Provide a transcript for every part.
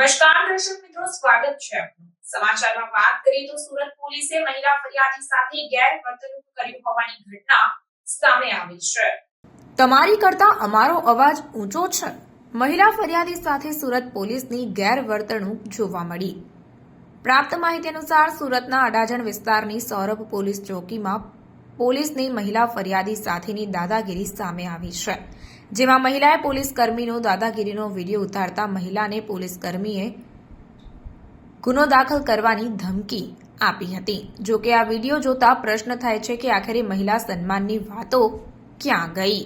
નમસ્કાર દર્શક મિત્રો, સ્વાગત છે આપનું સમાચારમાં। વાત કરીએ તો સુરત પોલીસે મહિલા ફરિયાદી સાથે ગેરવર્તણૂક કર્યું હોવાની ઘટના સામે આવી છે। તમારી કરતા અમારો અવાજ ઊંચો છે। મહિલા ફરિયાદી સાથે સુરત પોલીસની ગેરવર્તણૂક જોવા મળી। પ્રાપ્ત માહિતી અનુસાર સુરતના અડાજણ વિસ્તારની સૌરભ પોલીસ ચોકીમાં પોલીસની મહિલા ફરિયાદી સાથેની દાદાગીરી સામે આવી છે, જેમાં મહિલાએ પોલીસ કર્મીનો દાદાગીરીનો વિડીયો ઉતારતા મહિલાને પોલીસ કર્મીએ ગુનો દાખલ કરવાની ધમકી આપી હતી। જો કે આ વિડીયો જોતા પ્રશ્ન થાય છે કે આખરે મહિલા સન્માનની વાતો ક્યાં ગઈ।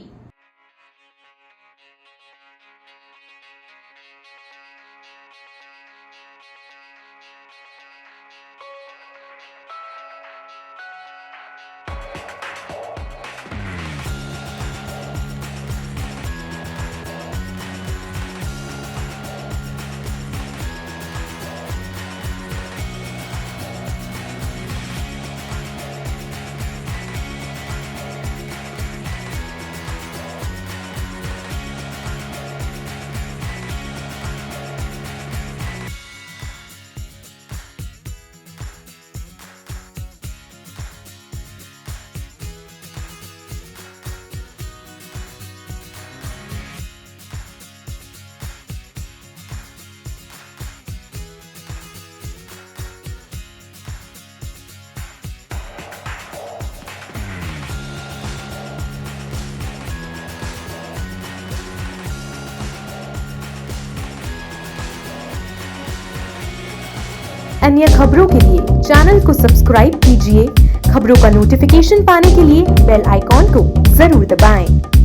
अन्य खबरों के लिए चैनल को सब्सक्राइब कीजिए। खबरों का नोटिफिकेशन पाने के लिए बेल आइकॉन को जरूर दबाएं।